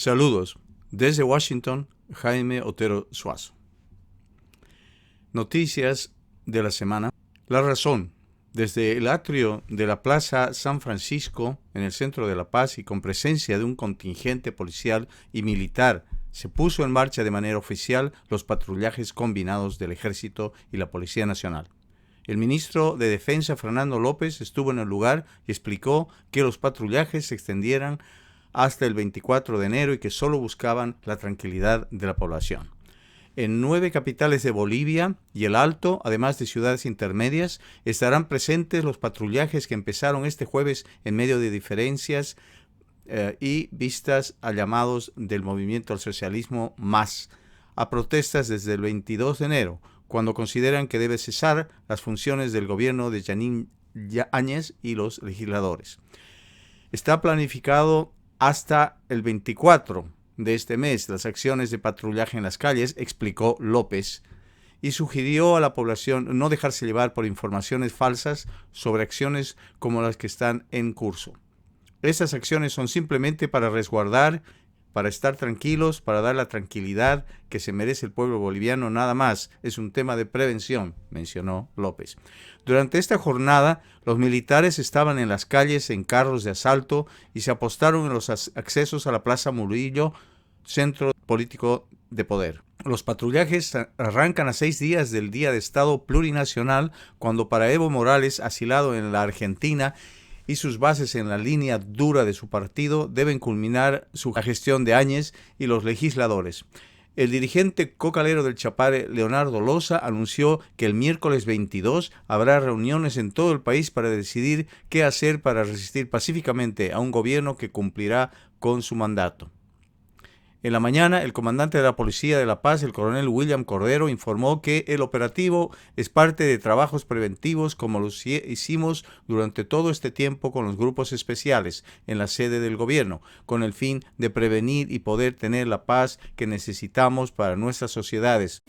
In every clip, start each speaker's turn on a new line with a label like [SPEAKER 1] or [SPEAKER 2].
[SPEAKER 1] Saludos. Desde Washington, Jaime Otero Suazo. Noticias de la semana. La razón. Desde el atrio de la Plaza San Francisco, en el centro de La Paz y con presencia de un contingente policial y militar, se puso en marcha de manera oficial los patrullajes combinados del Ejército y la Policía Nacional. El ministro de Defensa, Fernando López, estuvo en el lugar y explicó que los patrullajes se extendieran hasta el 24 de enero y que solo buscaban la tranquilidad de la población. En 9 capitales de Bolivia y el Alto, además de ciudades intermedias, estarán presentes los patrullajes que empezaron este jueves en medio de diferencias y vistas a llamados del movimiento al socialismo MAS, a protestas desde el 22 de enero, cuando consideran que debe cesar las funciones del gobierno de Jeanine Áñez y los legisladores. Está planificado hasta el 24 de este mes las acciones de patrullaje en las calles, explicó López, y sugirió a la población no dejarse llevar por informaciones falsas sobre acciones como las que están en curso. Estas acciones son simplemente para resguardar, para estar tranquilos, para dar la tranquilidad que se merece el pueblo boliviano, nada más. Es un tema de prevención, mencionó López. Durante esta jornada, los militares estaban en las calles en carros de asalto y se apostaron en los accesos a la Plaza Murillo, centro político de poder. Los patrullajes arrancan a 6 días del Día de Estado Plurinacional, cuando para Evo Morales, asilado en la Argentina, y sus bases en la línea dura de su partido, deben culminar su gestión de Áñez y los legisladores. El dirigente cocalero del Chapare, Leonardo Loza, anunció que el miércoles 22 habrá reuniones en todo el país para decidir qué hacer para resistir pacíficamente a un gobierno que cumplirá con su mandato. En la mañana, el comandante de la Policía de La Paz, el coronel William Cordero, informó que el operativo es parte de trabajos preventivos como los hicimos durante todo este tiempo con los grupos especiales en la sede del gobierno, con el fin de prevenir y poder tener la paz que necesitamos para nuestras sociedades.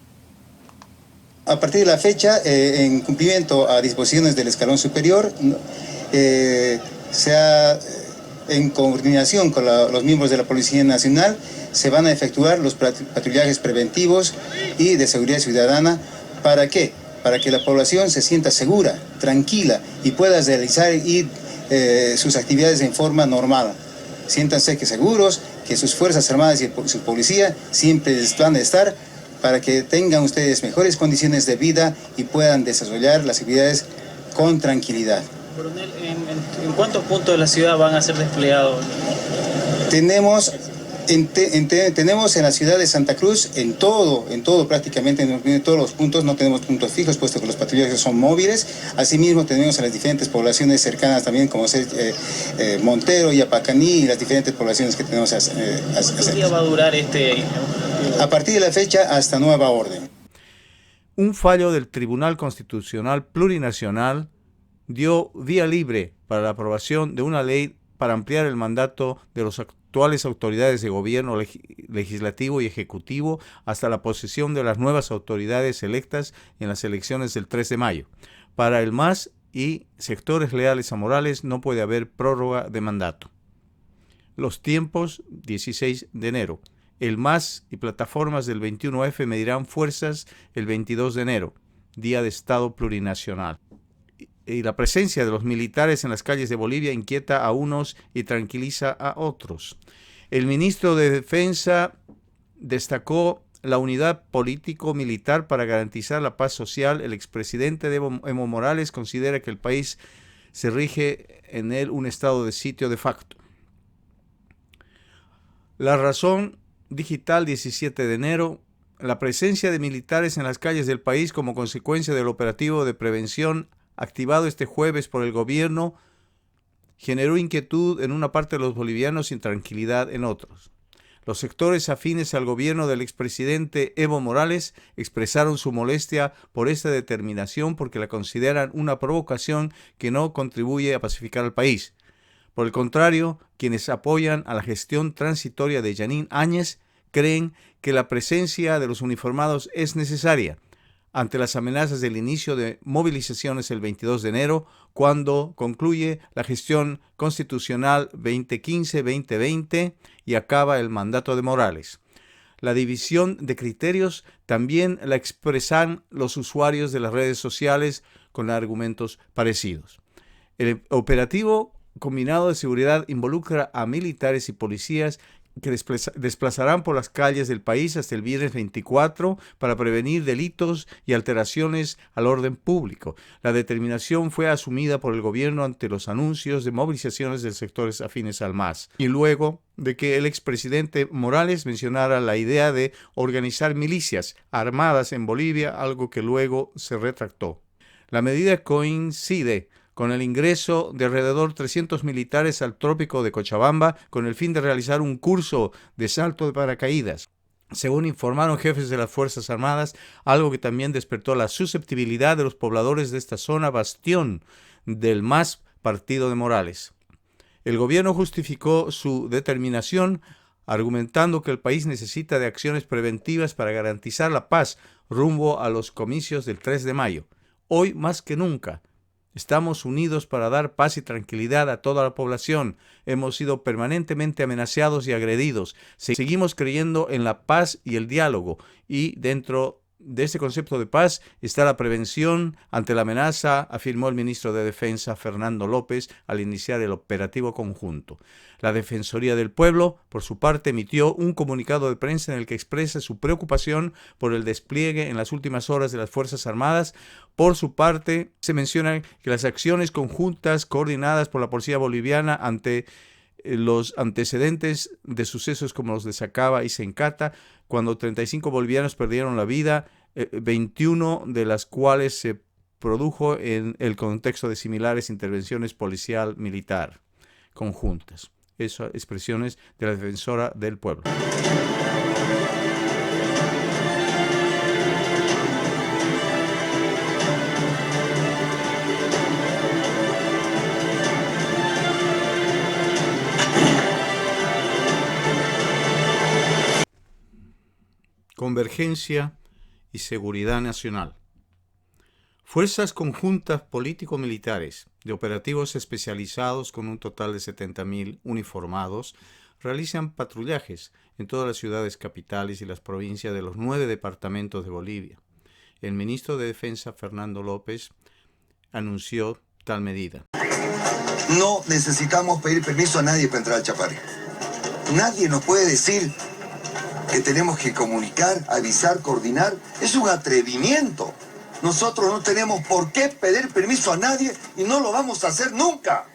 [SPEAKER 2] A partir de la fecha, en cumplimiento a disposiciones del escalón superior, en coordinación con los miembros de la Policía Nacional, se van a efectuar los patrullajes preventivos y de seguridad ciudadana. ¿Para qué? Para que la población se sienta segura, tranquila y pueda realizar sus actividades en forma normal. Siéntanse seguros, que sus Fuerzas Armadas y su policía siempre van a estar para que tengan ustedes mejores condiciones de vida y puedan desarrollar las actividades con tranquilidad.
[SPEAKER 3] Coronel, ¿en cuántos puntos de la ciudad van a ser desplegados?
[SPEAKER 2] Tenemos en la ciudad de Santa Cruz, en todo prácticamente, en todos los puntos, no tenemos puntos fijos, puesto que los patrullajes son móviles. Asimismo, tenemos en las diferentes poblaciones cercanas también, como ser Montero y Apacaní, y las diferentes poblaciones que tenemos.
[SPEAKER 3] ¿Qué día va a durar
[SPEAKER 2] A partir de la fecha, hasta nueva orden.
[SPEAKER 1] Un fallo del Tribunal Constitucional Plurinacional dio vía libre para la aprobación de una ley para ampliar el mandato de las actuales autoridades de gobierno legislativo y ejecutivo hasta la posesión de las nuevas autoridades electas en las elecciones del 3 de mayo. Para el MAS y sectores leales a Morales no puede haber prórroga de mandato. Los tiempos, 16 de enero. El MAS y plataformas del 21F medirán fuerzas el 22 de enero, Día de Estado Plurinacional. Y la presencia de los militares en las calles de Bolivia inquieta a unos y tranquiliza a otros. El ministro de Defensa destacó la unidad político-militar para garantizar la paz social. El expresidente Evo Morales considera que el país se rige en él un estado de sitio de facto. La razón digital, 17 de enero. La presencia de militares en las calles del país como consecuencia del operativo de prevención activado este jueves por el gobierno, generó inquietud en una parte de los bolivianos y tranquilidad en otros. Los sectores afines al gobierno del expresidente Evo Morales expresaron su molestia por esta determinación porque la consideran una provocación que no contribuye a pacificar al país. Por el contrario, quienes apoyan a la gestión transitoria de Jeanine Áñez creen que la presencia de los uniformados es necesaria. ante las amenazas del inicio de movilizaciones el 22 de enero, cuando concluye la gestión constitucional 2015-2020 y acaba el mandato de Morales. La división de criterios también la expresan los usuarios de las redes sociales con argumentos parecidos. El operativo combinado de seguridad involucra a militares y policías que desplazarán por las calles del país hasta el viernes 24 para prevenir delitos y alteraciones al orden público. La determinación fue asumida por el gobierno ante los anuncios de movilizaciones de sectores afines al MAS y luego de que el expresidente Morales mencionara la idea de organizar milicias armadas en Bolivia, algo que luego se retractó. La medida coincide con el ingreso de alrededor 300 militares al trópico de Cochabamba con el fin de realizar un curso de salto de paracaídas, según informaron jefes de las Fuerzas Armadas, algo que también despertó la susceptibilidad de los pobladores de esta zona bastión del MAS partido de Morales. El gobierno justificó su determinación argumentando que el país necesita de acciones preventivas para garantizar la paz rumbo a los comicios del 3 de mayo. Hoy más que nunca, estamos unidos para dar paz y tranquilidad a toda la población. Hemos sido permanentemente amenazados y agredidos. Seguimos creyendo en la paz y el diálogo. Y dentro de este concepto de paz está la prevención ante la amenaza, afirmó el ministro de Defensa, Fernando López, al iniciar el operativo conjunto. La Defensoría del Pueblo, por su parte, emitió un comunicado de prensa en el que expresa su preocupación por el despliegue en las últimas horas de las Fuerzas Armadas. Por su parte, se menciona que las acciones conjuntas coordinadas por la Policía Boliviana ante los antecedentes de sucesos como los de Sacaba y Sencata, cuando 35 bolivianos perdieron la vida, 21 de las cuales se produjo en el contexto de similares intervenciones policial-militar conjuntas. Esas expresiones de la Defensora del Pueblo. Convergencia y seguridad nacional. Fuerzas conjuntas político-militares de operativos especializados con un total de 70.000 uniformados realizan patrullajes en todas las ciudades capitales y las provincias de los 9 departamentos de Bolivia. El ministro de Defensa, Fernando López, anunció tal medida.
[SPEAKER 4] No necesitamos pedir permiso a nadie para entrar al Chapare. Nadie nos puede decir que tenemos que comunicar, avisar, coordinar. Es un atrevimiento. Nosotros no tenemos por qué pedir permiso a nadie y no lo vamos a hacer nunca.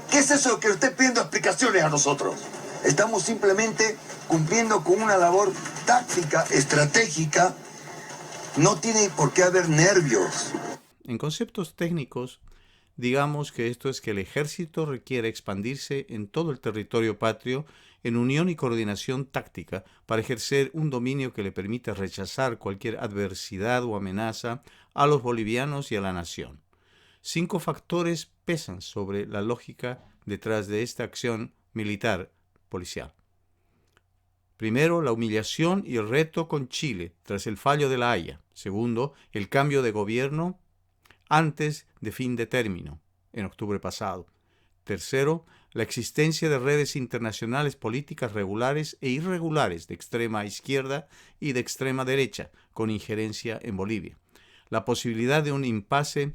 [SPEAKER 4] ¿Qué es eso que usted pidiendo explicaciones a nosotros? Estamos simplemente cumpliendo con una labor táctica, estratégica. No tiene por qué haber nervios.
[SPEAKER 1] En conceptos técnicos, digamos que esto es que el ejército requiere expandirse en todo el territorio patrio en unión y coordinación táctica para ejercer un dominio que le permita rechazar cualquier adversidad o amenaza a los bolivianos y a la nación. 5 factores pesan sobre la lógica detrás de esta acción militar policial. Primero, la humillación y el reto con Chile tras el fallo de La Haya. Segundo, el cambio de gobierno antes de fin de término, en octubre pasado. Tercero, la existencia de redes internacionales políticas regulares e irregulares de extrema izquierda y de extrema derecha, con injerencia en Bolivia. La posibilidad de un impasse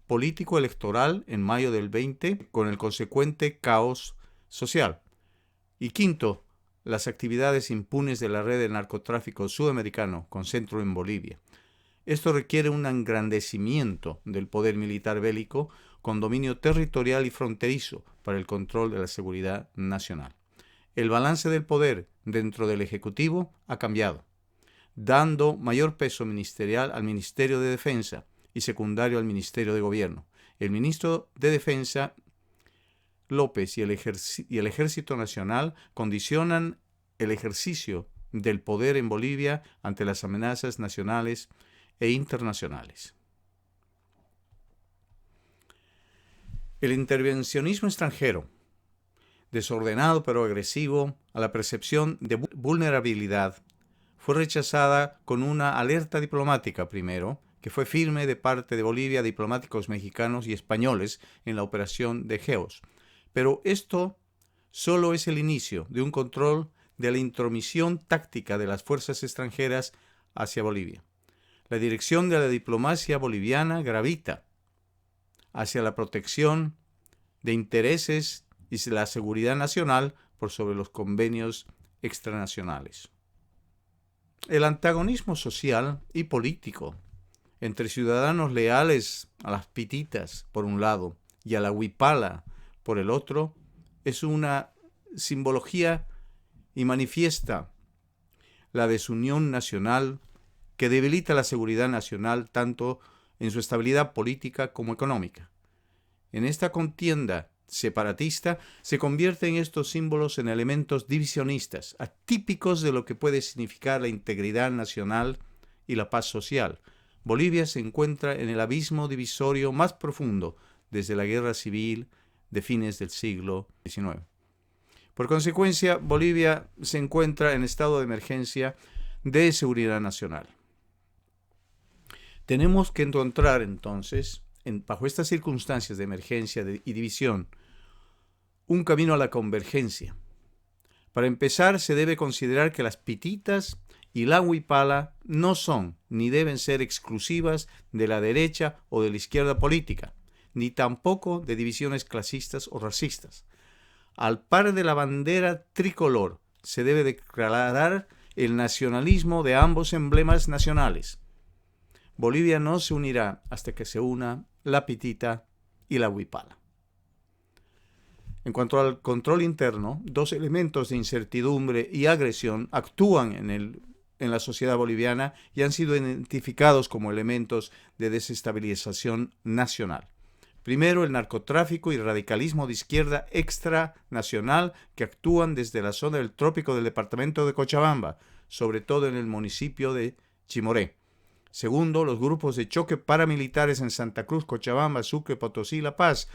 [SPEAKER 1] político electoral en mayo del 20, con el consecuente caos social. Y quinto, las actividades impunes de la red de narcotráfico sudamericano con centro en Bolivia. Esto requiere un engrandecimiento del poder militar bélico con dominio territorial y fronterizo para el control de la seguridad nacional. El balance del poder dentro del Ejecutivo ha cambiado, dando mayor peso ministerial al Ministerio de Defensa y secundario al Ministerio de Gobierno. El ministro de Defensa, López, y el Ejército Nacional condicionan el ejercicio del poder en Bolivia ante las amenazas nacionales e internacionales. El intervencionismo extranjero, desordenado pero agresivo a la percepción de vulnerabilidad, fue rechazada con una alerta diplomática primero, que fue firme de parte de Bolivia, diplomáticos mexicanos y españoles en la operación de Geos. Pero esto solo es el inicio de un control de la intromisión táctica de las fuerzas extranjeras hacia Bolivia. La dirección de la diplomacia boliviana gravita hacia la protección de intereses y la seguridad nacional por sobre los convenios extranacionales. El antagonismo social y político entre ciudadanos leales a las pititas por un lado y a la huipala por el otro es una simbología y manifiesta la desunión nacional que debilita la seguridad nacional tanto en su estabilidad política como económica. En esta contienda separatista se convierten estos símbolos en elementos divisionistas, atípicos de lo que puede significar la integridad nacional y la paz social. Bolivia se encuentra en el abismo divisorio más profundo desde la guerra civil de fines del siglo XIX. Por consecuencia, Bolivia se encuentra en estado de emergencia de seguridad nacional. Tenemos que encontrar entonces, bajo estas circunstancias de emergencia y división, un camino a la convergencia. Para empezar, se debe considerar que las pititas y la huipala no son ni deben ser exclusivas de la derecha o de la izquierda política, ni tampoco de divisiones clasistas o racistas. Al par de la bandera tricolor, se debe declarar el nacionalismo de ambos emblemas nacionales. Bolivia no se unirá hasta que se una la pitita y la huipala. En cuanto al control interno, dos elementos de incertidumbre y agresión actúan en la sociedad boliviana y han sido identificados como elementos de desestabilización nacional. Primero, el narcotráfico y radicalismo de izquierda extranacional que actúan desde la zona del trópico del departamento de Cochabamba, sobre todo en el municipio de Chimoré. Segundo, los grupos de choque paramilitares en Santa Cruz, Cochabamba, Sucre, Potosí y La Paz,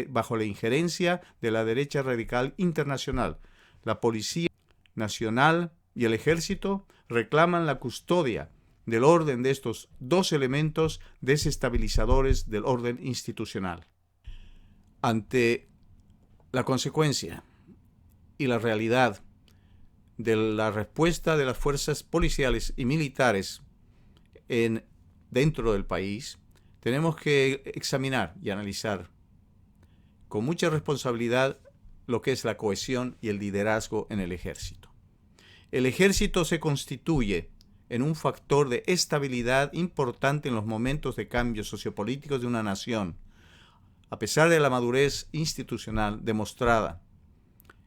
[SPEAKER 1] bajo la injerencia de la derecha radical internacional. La Policía Nacional y el Ejército reclaman la custodia del orden de estos dos elementos desestabilizadores del orden institucional. Ante la consecuencia y la realidad de la respuesta de las fuerzas policiales y militares dentro del país, tenemos que examinar y analizar con mucha responsabilidad lo que es la cohesión y el liderazgo en el ejército. El ejército se constituye en un factor de estabilidad importante en los momentos de cambios sociopolíticos de una nación. A pesar de la madurez institucional demostrada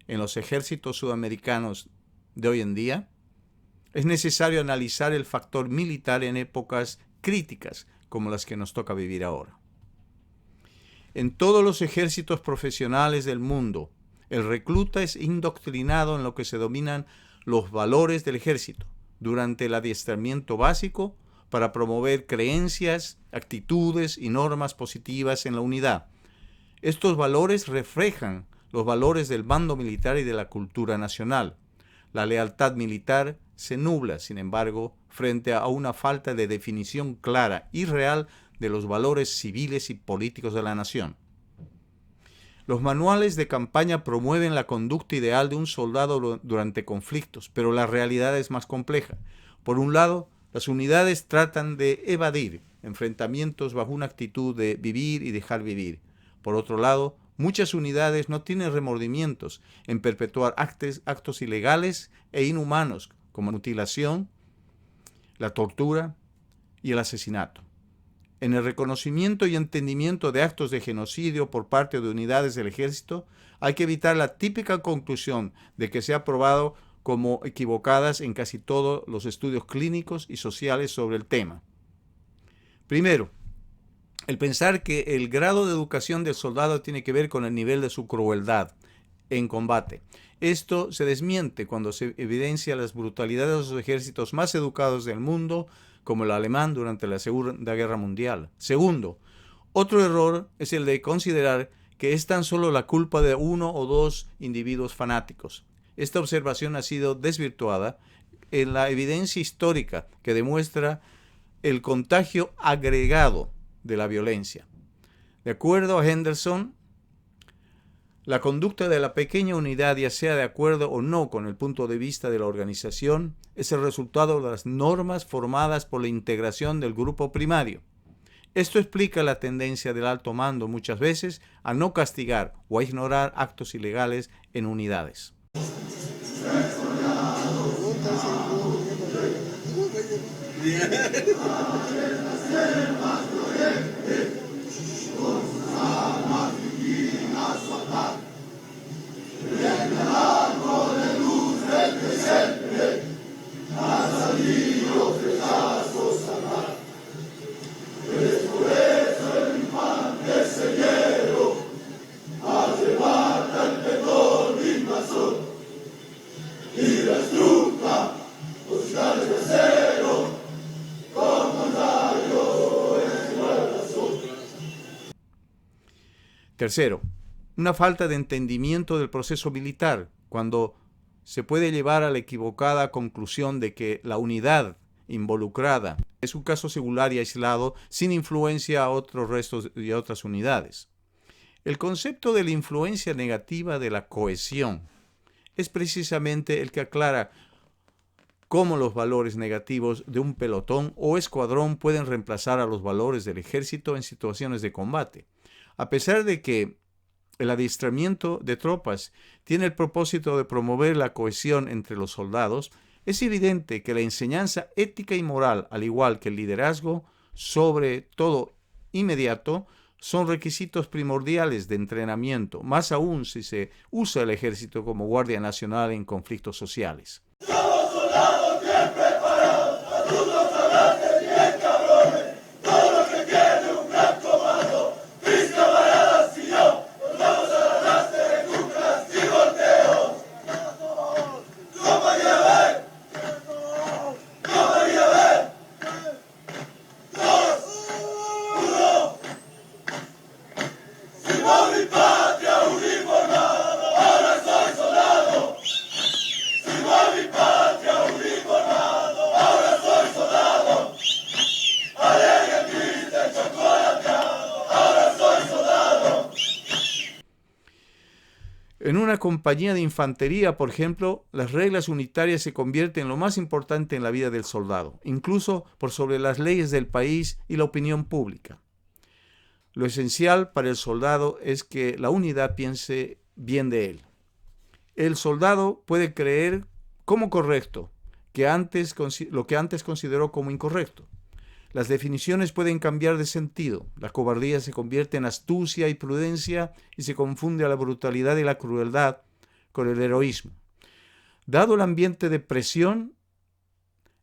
[SPEAKER 1] en los ejércitos sudamericanos de hoy en día, es necesario analizar el factor militar en épocas críticas como las que nos toca vivir ahora. En todos los ejércitos profesionales del mundo, el recluta es indoctrinado en lo que se dominan los valores del ejército durante el adiestramiento básico para promover creencias, actitudes y normas positivas en la unidad. Estos valores reflejan los valores del bando militar y de la cultura nacional. La lealtad militar se nubla, sin embargo, frente a una falta de definición clara y real de los valores civiles y políticos de la nación. Los manuales de campaña promueven la conducta ideal de un soldado durante conflictos, pero la realidad es más compleja. Por un lado, las unidades tratan de evadir enfrentamientos bajo una actitud de vivir y dejar vivir. Por otro lado, muchas unidades no tienen remordimientos en perpetuar actos ilegales e inhumanos como la mutilación, la tortura y el asesinato. En el reconocimiento y entendimiento de actos de genocidio por parte de unidades del ejército, hay que evitar la típica conclusión de que se ha probado como equivocadas en casi todos los estudios clínicos y sociales sobre el tema. Primero, el pensar que el grado de educación del soldado tiene que ver con el nivel de su crueldad en combate. Esto se desmiente cuando se evidencia las brutalidades de los ejércitos más educados del mundo, como el alemán durante la Segunda Guerra Mundial. Segundo, otro error es el de considerar que es tan solo la culpa de uno o dos individuos fanáticos. Esta observación ha sido desvirtuada en la evidencia histórica que demuestra el contagio agregado de la violencia. De acuerdo a Henderson, la conducta de la pequeña unidad, ya sea de acuerdo o no con el punto de vista de la organización, es el resultado de las normas formadas por la integración del grupo primario. Esto explica la tendencia del alto mando muchas veces a no castigar o a ignorar actos ilegales en unidades. Tercero, una falta de entendimiento del proceso militar, cuando se puede llevar a la equivocada conclusión de que la unidad involucrada es un caso singular y aislado, sin influencia a otros restos y a otras unidades. El concepto de la influencia negativa de la cohesión es precisamente el que aclara cómo los valores negativos de un pelotón o escuadrón pueden reemplazar a los valores del ejército en situaciones de combate. A pesar de que el adiestramiento de tropas tiene el propósito de promover la cohesión entre los soldados, es evidente que la enseñanza ética y moral, al igual que el liderazgo, sobre todo inmediato, son requisitos primordiales de entrenamiento, más aún si se usa el ejército como guardia nacional en conflictos sociales.
[SPEAKER 5] ¡Somos soldados bien preparados! ¡Tú no sabrás de bien, cabrones! ¡Todo lo que tiene un gran comando! ¡Mis camaradas y yo! ¡Nos vamos a darse de cucas y volteos! ¡No vaya a ver! ¡No vaya a ver! ¡Dos! ¡Uno! ¡Viva mi patria uniformado! ¡Ahora soy soldado! ¡Viva mi patria uniformado! ¡Ahora soy soldado! ¡Alegre, triste, chocolateado! ¡Ahora soy soldado!
[SPEAKER 1] En una compañía de infantería, por ejemplo, las reglas unitarias se convierten en lo más importante en la vida del soldado, incluso por sobre las leyes del país y la opinión pública. Lo esencial para el soldado es que la unidad piense bien de él. El soldado puede creer como correcto lo que antes consideró como incorrecto. Las definiciones pueden cambiar de sentido. La cobardía se convierte en astucia y prudencia y se confunde a la brutalidad y la crueldad con el heroísmo. Dado el ambiente de presión,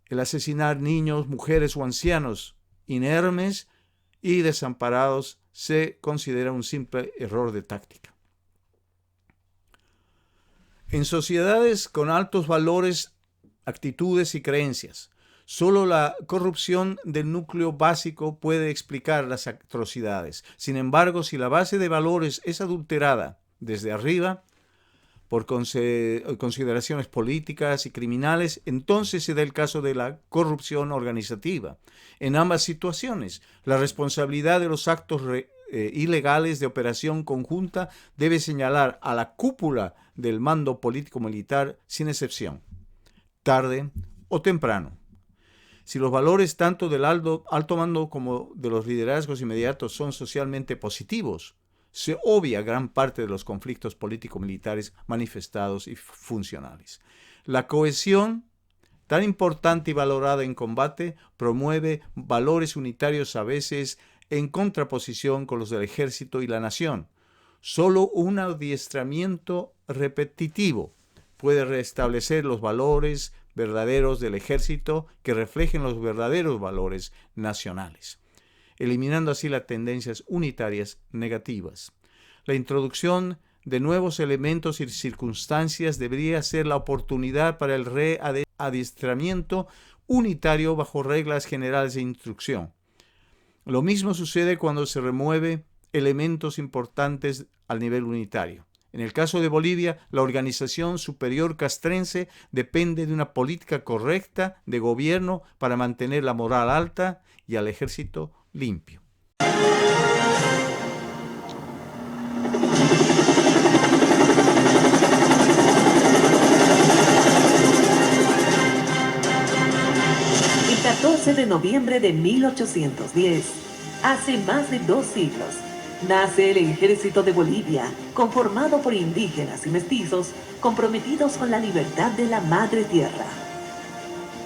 [SPEAKER 1] el asesinar niños, mujeres o ancianos inermes y desamparados se considera un simple error de táctica. En sociedades con altos valores, actitudes y creencias, solo la corrupción del núcleo básico puede explicar las atrocidades. Sin embargo, si la base de valores es adulterada desde arriba por consideraciones políticas y criminales, entonces se da el caso de la corrupción organizativa. En ambas situaciones, la responsabilidad de los actos ilegales de operación conjunta debe señalar a la cúpula del mando político-militar sin excepción, tarde o temprano. Si los valores tanto del alto mando como de los liderazgos inmediatos son socialmente positivos, se obvia gran parte de los conflictos político-militares manifestados y funcionales. La cohesión, tan importante y valorada en combate, promueve valores unitarios a veces en contraposición con los del ejército y la nación. Solo un adiestramiento repetitivo puede restablecer los valores verdaderos del ejército que reflejen los verdaderos valores nacionales, eliminando así las tendencias unitarias negativas. La introducción de nuevos elementos y circunstancias debería ser la oportunidad para el readiestramiento unitario bajo reglas generales de instrucción. Lo mismo sucede cuando se remueve elementos importantes al nivel unitario. En el caso de Bolivia, la organización superior castrense depende de una política correcta de gobierno para mantener la moral alta y al ejército limpio.
[SPEAKER 6] El 14 de noviembre de 1810, hace más de 2 siglos, nace el Ejército de Bolivia, conformado por indígenas y mestizos comprometidos con la libertad de la madre tierra.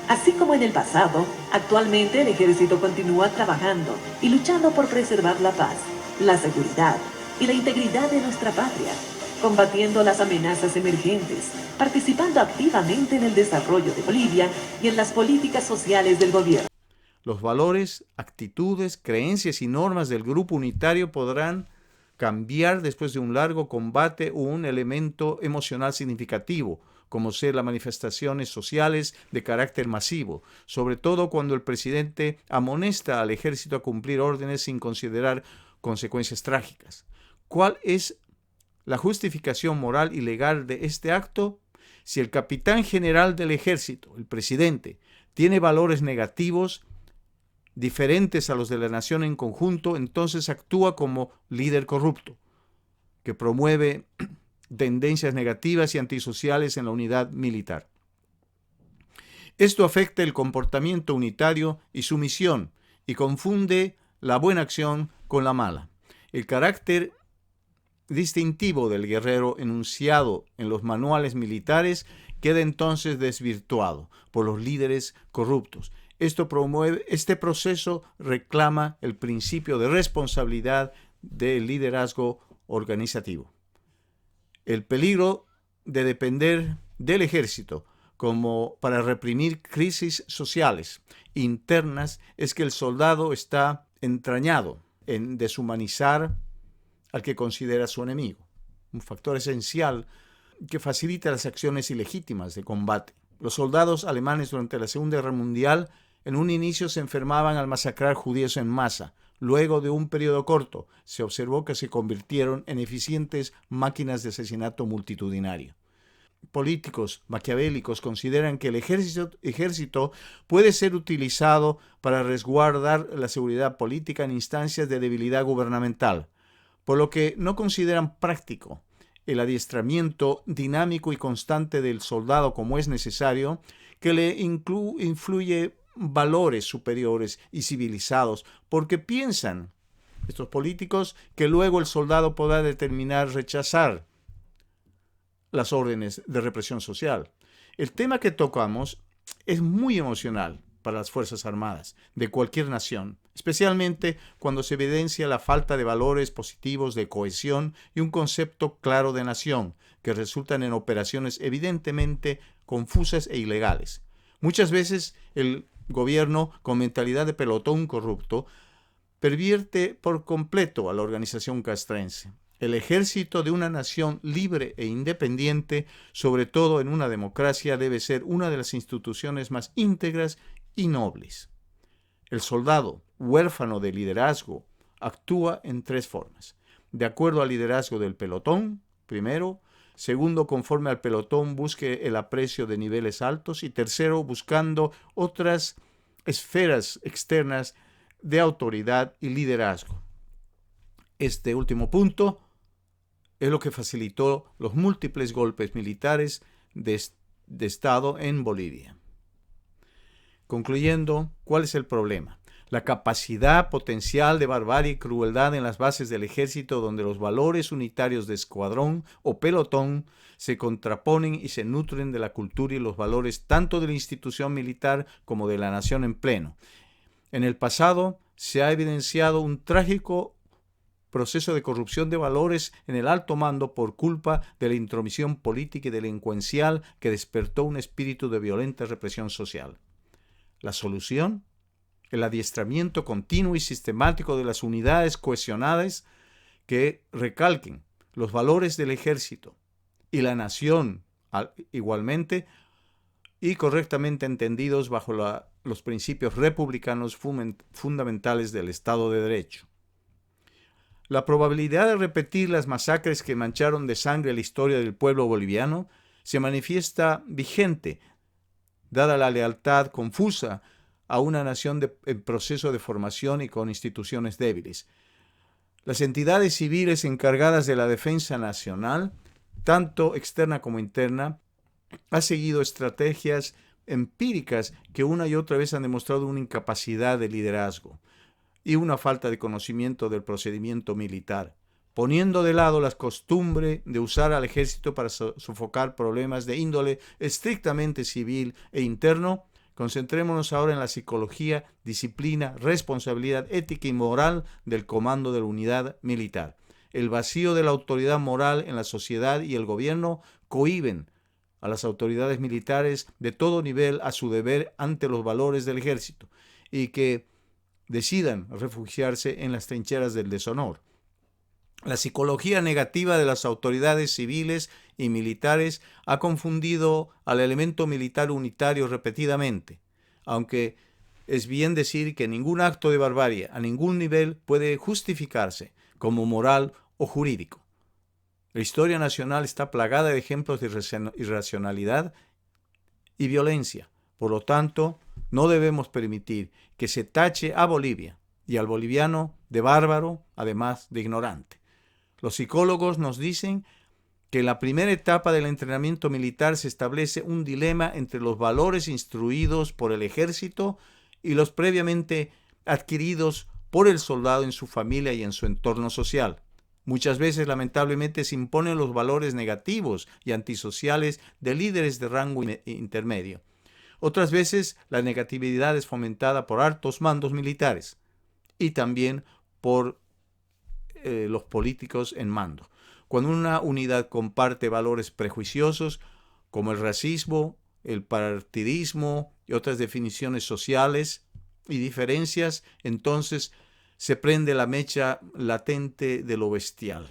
[SPEAKER 6] Así como en el pasado, actualmente el ejército continúa trabajando y luchando por preservar la paz, la seguridad y la integridad de nuestra patria, combatiendo las amenazas emergentes, participando activamente en el desarrollo de Bolivia y en las políticas sociales del gobierno.
[SPEAKER 1] Los valores, actitudes, creencias y normas del grupo unitario podrán cambiar después de un largo combate o un elemento emocional significativo, como ser las manifestaciones sociales de carácter masivo, sobre todo cuando el presidente amonesta al ejército a cumplir órdenes sin considerar consecuencias trágicas. ¿Cuál es la justificación moral y legal de este acto? Si el capitán general del ejército, el presidente, tiene valores negativos diferentes a los de la nación en conjunto, entonces actúa como líder corrupto, que promueve tendencias negativas y antisociales en la unidad militar. Esto afecta el comportamiento unitario y su misión, y confunde la buena acción con la mala. El carácter distintivo del guerrero enunciado en los manuales militares queda entonces desvirtuado por los líderes corruptos. Este proceso reclama el principio de responsabilidad del liderazgo organizativo. El peligro de depender del ejército como para reprimir crisis sociales internas es que el soldado está entrañado en deshumanizar al que considera su enemigo, un factor esencial que facilita las acciones ilegítimas de combate. Los soldados alemanes durante la Segunda Guerra Mundial en un inicio se enfermaban al masacrar judíos en masa. Luego de un periodo corto, se observó que se convirtieron en eficientes máquinas de asesinato multitudinario. Políticos maquiavélicos consideran que el ejército puede ser utilizado para resguardar la seguridad política en instancias de debilidad gubernamental, por lo que no consideran práctico el adiestramiento dinámico y constante del soldado como es necesario, que le influye valores superiores y civilizados, porque piensan estos políticos que luego el soldado podrá rechazar las órdenes de represión social. El tema que tocamos es muy emocional para las Fuerzas Armadas de cualquier nación, especialmente cuando se evidencia la falta de valores positivos de cohesión y un concepto claro de nación, que resultan en operaciones evidentemente confusas e ilegales. Muchas veces el gobierno, con mentalidad de pelotón corrupto, pervierte por completo a la organización castrense. El ejército de una nación libre e independiente, sobre todo en una democracia, debe ser una de las instituciones más íntegras y nobles. El soldado, huérfano de liderazgo, actúa en 3 formas. De acuerdo al liderazgo del pelotón, primero. Segundo, conforme al pelotón busque el aprecio de niveles altos. Y tercero, buscando otras esferas externas de autoridad y liderazgo. Este último punto es lo que facilitó los múltiples golpes militares de Estado en Bolivia. Concluyendo, ¿cuál es el problema? La capacidad potencial de barbarie y crueldad en las bases del ejército, donde los valores unitarios de escuadrón o pelotón se contraponen y se nutren de la cultura y los valores tanto de la institución militar como de la nación en pleno. En el pasado se ha evidenciado un trágico proceso de corrupción de valores en el alto mando por culpa de la intromisión política y delincuencial que despertó un espíritu de violenta represión social. La solución: el adiestramiento continuo y sistemático de las unidades cohesionadas que recalquen los valores del ejército y la nación igualmente, y correctamente entendidos bajo los principios republicanos fundamentales del Estado de Derecho. La probabilidad de repetir las masacres que mancharon de sangre la historia del pueblo boliviano se manifiesta vigente, dada la lealtad confusa a una nación en proceso de formación y con instituciones débiles. Las entidades civiles encargadas de la defensa nacional, tanto externa como interna, han seguido estrategias empíricas que una y otra vez han demostrado una incapacidad de liderazgo y una falta de conocimiento del procedimiento militar, poniendo de lado la costumbre de usar al ejército para sofocar problemas de índole estrictamente civil e interno. Concentrémonos ahora en la psicología, disciplina, responsabilidad ética y moral del comando de la unidad militar. El vacío de la autoridad moral en la sociedad y el gobierno cohíben a las autoridades militares de todo nivel a su deber ante los valores del ejército y que decidan refugiarse en las trincheras del deshonor. La psicología negativa de las autoridades civiles y militares ha confundido al elemento militar unitario repetidamente, aunque es bien decir que ningún acto de barbarie a ningún nivel puede justificarse como moral o jurídico. La historia nacional está plagada de ejemplos de irracionalidad y violencia. Por lo tanto, no debemos permitir que se tache a Bolivia y al boliviano de bárbaro, además de ignorante. Los psicólogos nos dicen que en la primera etapa del entrenamiento militar se establece un dilema entre los valores instruidos por el ejército y los previamente adquiridos por el soldado en su familia y en su entorno social. Muchas veces, lamentablemente, se imponen los valores negativos y antisociales de líderes de rango intermedio. Otras veces, la negatividad es fomentada por altos mandos militares y también por los políticos en mando. Cuando una unidad comparte valores prejuiciosos como el racismo, el partidismo y otras definiciones sociales y diferencias, entonces se prende la mecha latente de lo bestial.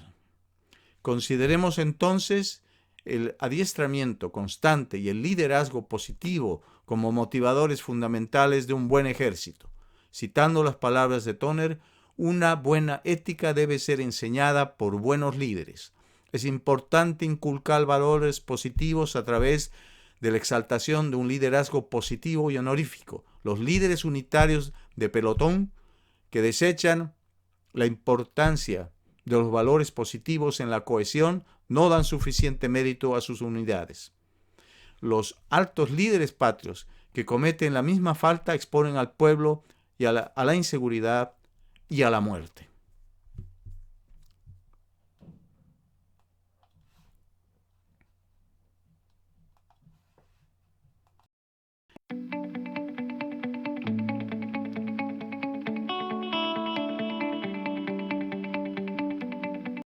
[SPEAKER 1] Consideremos entonces el adiestramiento constante y el liderazgo positivo como motivadores fundamentales de un buen ejército. Citando las palabras de Toner, una buena ética debe ser enseñada por buenos líderes. Es importante inculcar valores positivos a través de la exaltación de un liderazgo positivo y honorífico. Los líderes unitarios de pelotón que desechan la importancia de los valores positivos en la cohesión no dan suficiente mérito a sus unidades. Los altos líderes patrios que cometen la misma falta exponen al pueblo y a la inseguridad y a la muerte.